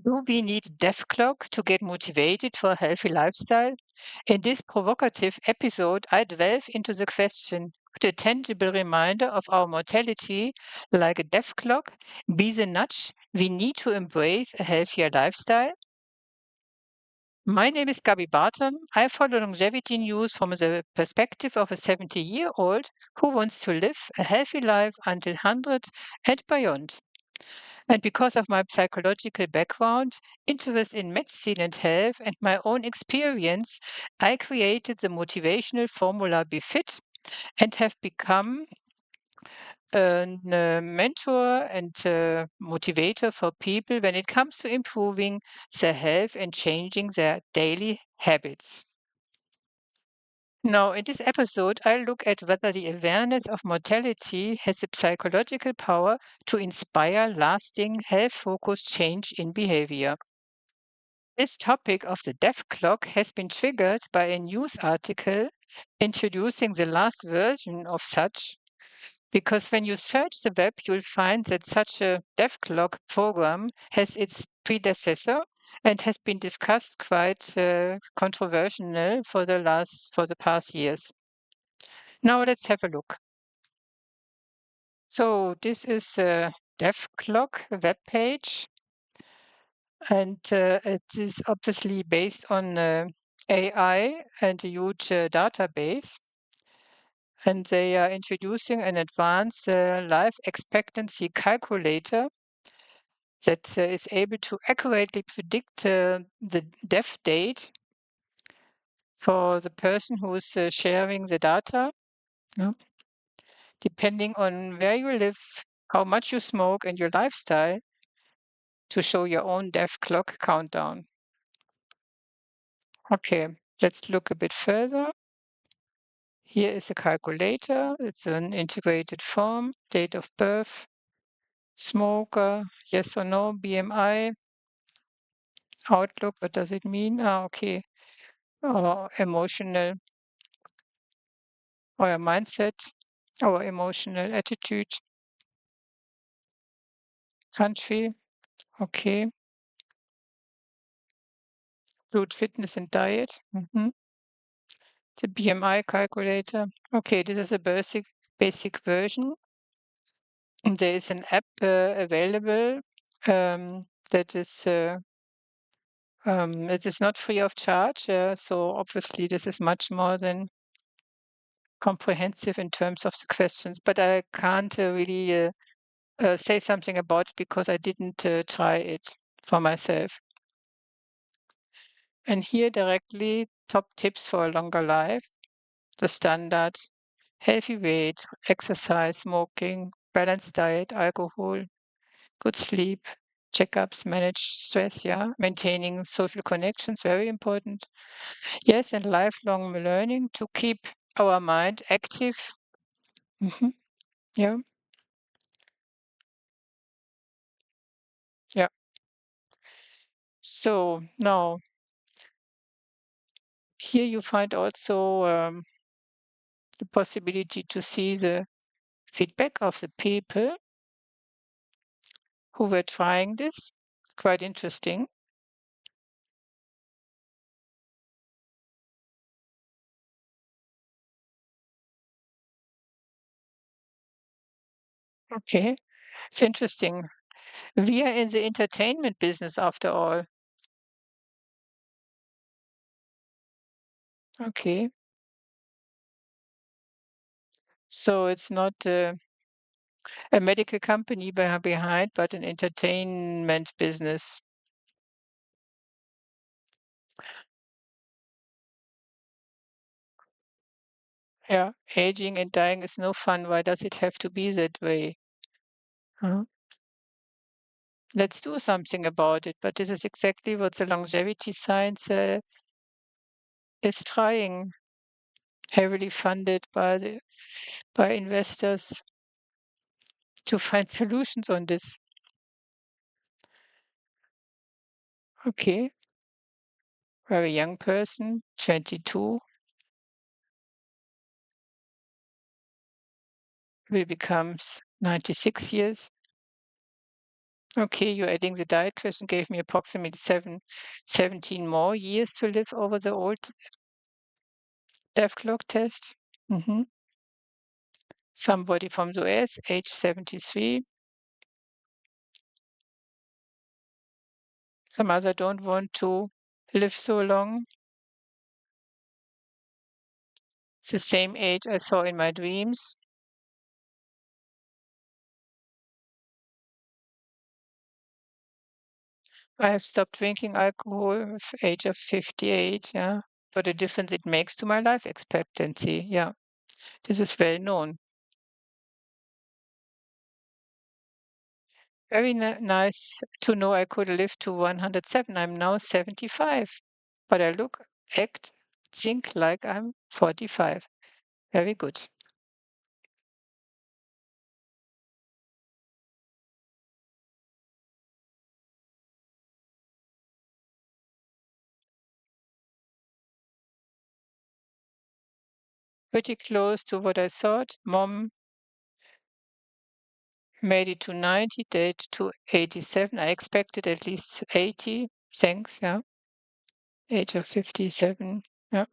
Do we need death clock to get motivated for a healthy lifestyle? In this provocative episode, I delve into the question: could a tangible reminder of our mortality, like a death clock, be the nudge we need to embrace a healthier lifestyle? My name is Gaby Barton. I follow longevity news from the perspective of a 70-year-old who wants to live a healthy life until 100 and beyond. And because of my psychological background, interest in medicine and health, and my own experience, I created the motivational formula BeeVitt and have become a mentor and motivator for people when it comes to improving their health and changing their daily habits. Now, in this episode, I look at whether the awareness of mortality has the psychological power to inspire lasting, health focused change in behavior. This topic of the death clock has been triggered by a news article introducing the last version of such, because when you search the web, you'll find that such a death clock program has its predecessor and has been discussed quite controversial for the past years. Now let's have a look. So this is a death clock web page, and it is obviously based on AI and a huge database. And they are introducing an advanced life expectancy calculator that is able to accurately predict the death date for the person who is sharing the data, yeah, depending on where you live, how much you smoke, and your lifestyle, to show your own death clock countdown. Okay, let's look a bit further. Here is a calculator. It's an integrated form, date of birth, smoker, yes or no, BMI, outlook, what does it mean? Okay. Or emotional, or a mindset, or emotional attitude, country, okay. Food, fitness, and diet. The BMI calculator. Okay, this is a basic version. And there is an app available that is it is not free of charge. So obviously this is much more than comprehensive in terms of the questions, but I can't really say something about it because I didn't try it for myself. And here directly, top tips for a longer life, the standard: healthy weight, exercise, smoking, balanced diet, alcohol, good sleep, checkups, manage stress, yeah, maintaining social connections, very important. Yes, and lifelong learning to keep our mind active. hmm Yeah, yeah. So now here you find also the possibility to see the feedback of the people who were trying this. Quite interesting. Okay, it's interesting. We are in the entertainment business after all. Okay, so it's not a medical company behind, but an entertainment business. Yeah, aging and dying is no fun. Why does it have to be that way? Huh? Let's do something about it. But this is exactly what the longevity science is trying, heavily funded by investors to find solutions on this. Okay, very young person, 22, will become 96 years. Okay, you're adding the diet question gave me approximately 17 more years to live over the old death clock test. Hmm. Somebody from the US, age 73. Some other don't want to live so long. It's the same age I saw in my dreams. I have stopped drinking alcohol at the age of 58, yeah. For the difference it makes to my life expectancy, yeah. This is well known. Very nice to know I could live to 107. I'm now 75, but I look, act, think like I'm 45. Very good. Pretty close to what I thought. Mom made it to 90, dad to 87. I expected at least 80. Thanks, yeah. Age of 57. Yeah.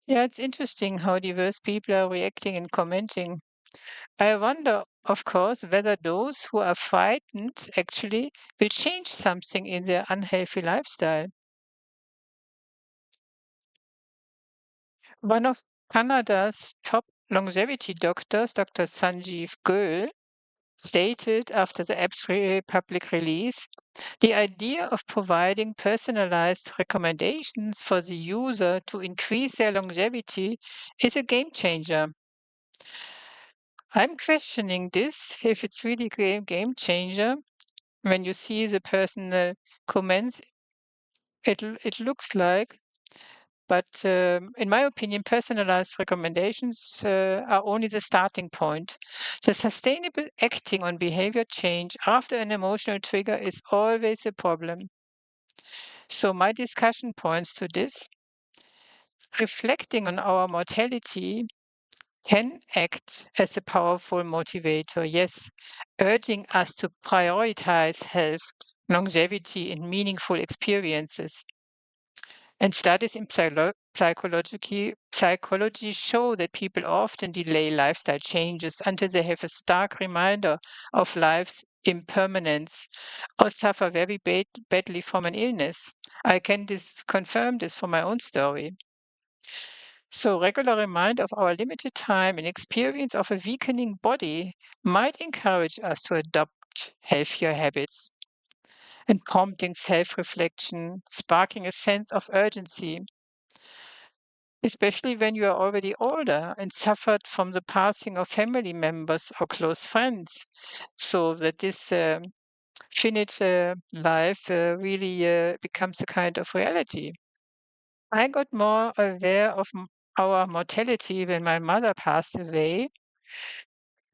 Yeah, it's interesting how diverse people are reacting and commenting. I wonder, of course, whether those who are frightened actually will change something in their unhealthy lifestyle. One of Canada's top longevity doctors, Dr. Sanjeev Goel, stated after the app's public release, the idea of providing personalized recommendations for the user to increase their longevity is a game changer. I'm questioning this, if it's really a game changer. When you see the personal comments, it looks like, but in my opinion, personalized recommendations are only the starting point. The sustainable acting on behavior change after an emotional trigger is always a problem. So my discussion points to this. Reflecting on our mortality can act as a powerful motivator, yes, urging us to prioritize health, longevity, and meaningful experiences. And studies in psychology show that people often delay lifestyle changes until they have a stark reminder of life's impermanence or suffer very badly from an illness. I can confirm this from my own story. So, regular reminder of our limited time and experience of a weakening body might encourage us to adopt healthier habits and prompting self reflection, sparking a sense of urgency, especially when you are already older and suffered from the passing of family members or close friends. So that this finite life really becomes a kind of reality. I got more aware of our mortality when my mother passed away,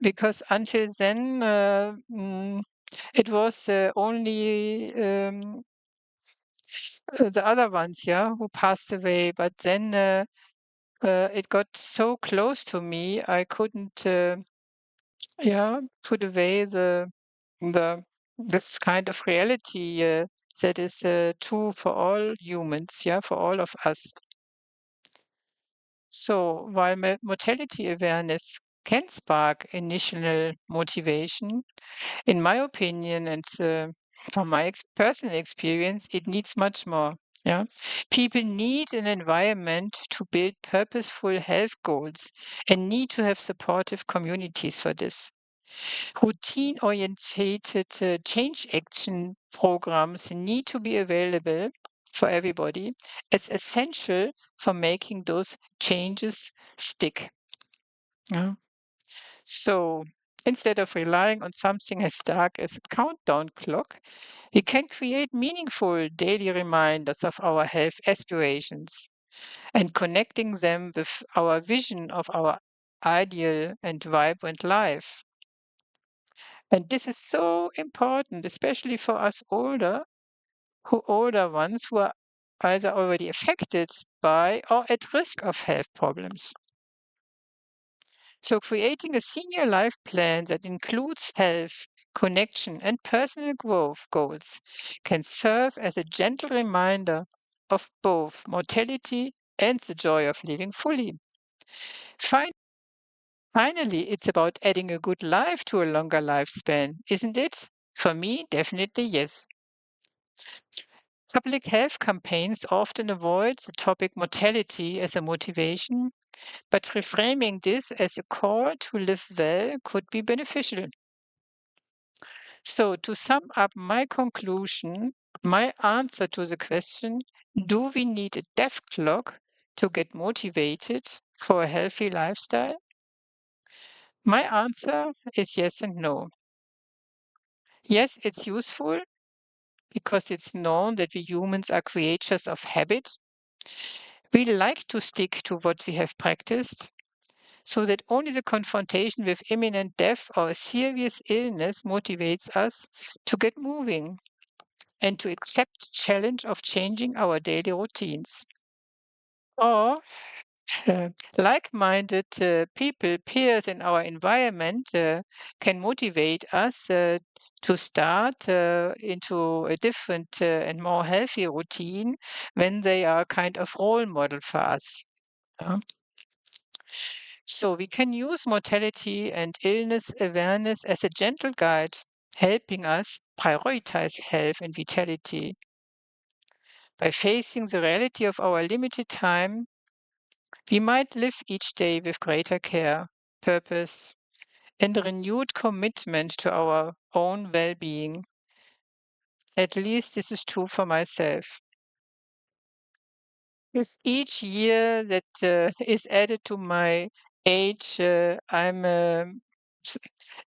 because until then it was only the other ones, yeah, who passed away. But then it got so close to me, I couldn't, yeah, put away the this kind of reality that is true for all humans, yeah, for all of us. So while mortality awareness can spark initial motivation, in my opinion, and from my personal experience, it needs much more. Yeah, people need an environment to build purposeful health goals and need to have supportive communities for this. Routine orientated change action programs need to be available for everybody as essential for making those changes stick. Yeah. So instead of relying on something as dark as a countdown clock, we can create meaningful daily reminders of our health aspirations and connecting them with our vision of our ideal and vibrant life. And this is so important, especially for us older. who older ones who are either already affected by or at risk of health problems. So creating a senior life plan that includes health, connection, and personal growth goals can serve as a gentle reminder of both mortality and the joy of living fully. Fin- Finally, it's about adding a good life to a longer lifespan, isn't it? For me, definitely yes. Public health campaigns often avoid the topic mortality as a motivation, but reframing this as a call to live well could be beneficial. So, to sum up my conclusion, my answer to the question, do we need a death clock to get motivated for a healthy lifestyle? My answer is yes and no. Yes, it's useful because it's known that we humans are creatures of habit. We like to stick to what we have practiced, so that only the confrontation with imminent death or a serious illness motivates us to get moving and to accept the challenge of changing our daily routines. Or like-minded people, peers in our environment can motivate us to start into a different and more healthy routine when they are kind of role model for us. Yeah. So we can use mortality and illness awareness as a gentle guide, helping us prioritize health and vitality. By facing the reality of our limited time, we might live each day with greater care, purpose, and a renewed commitment to our own well being. At least this is true for myself. With each year that is added to my age, I'm s-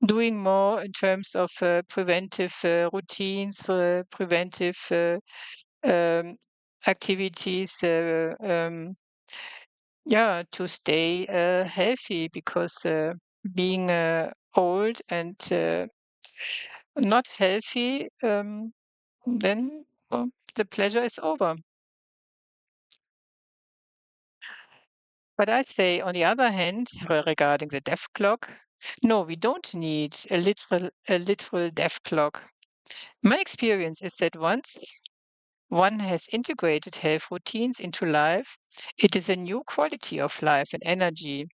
doing more in terms of preventive routines, preventive um, activities. Yeah, to stay healthy because being old and not healthy, then the pleasure is over. But I say, on the other hand, regarding the death clock, no, we don't need a literal death clock. My experience is that once one has integrated health routines into life, it is a new quality of life and energy.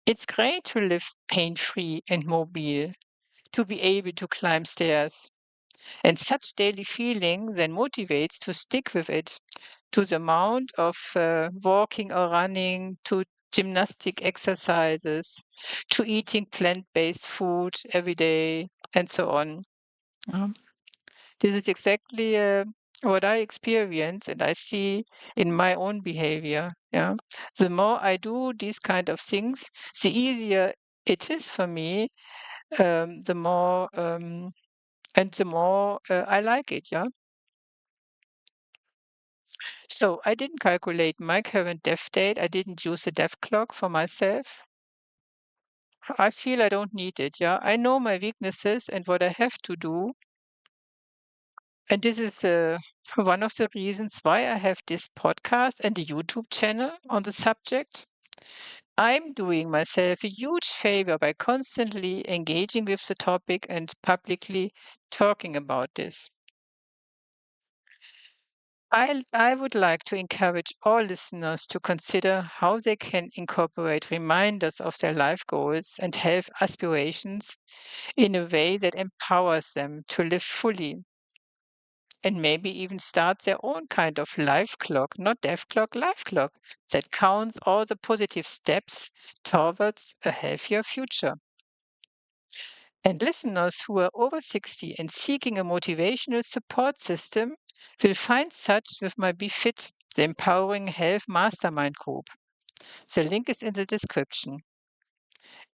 It's great to live pain-free and mobile, to be able to climb stairs. And such daily feeling then motivates to stick with it, to the amount of walking or running, to gymnastic exercises, to eating plant-based food every day, and so on. Um, this is exactly what I experience and I see in my own behavior. Yeah, the more I do these kind of things, the easier it is for me. The more and the more I like it. Yeah. So I didn't calculate my current death date. I didn't use a death clock for myself. I feel I don't need it. Yeah. I know my weaknesses and what I have to do. And this is one of the reasons why I have this podcast and a YouTube channel on the subject. I'm doing myself a huge favor by constantly engaging with the topic and publicly talking about this. I would like to encourage all listeners to consider how they can incorporate reminders of their life goals and health aspirations in a way that empowers them to live fully and maybe even start their own kind of life clock, not death clock, life clock that counts all the positive steps towards a healthier future. And listeners who are over 60 and seeking a motivational support system will find such with my BeeVitt, the Empowering Health Mastermind Group. The link is in the description.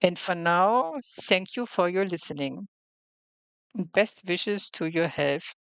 And for now, thank you for your listening. And best wishes to your health.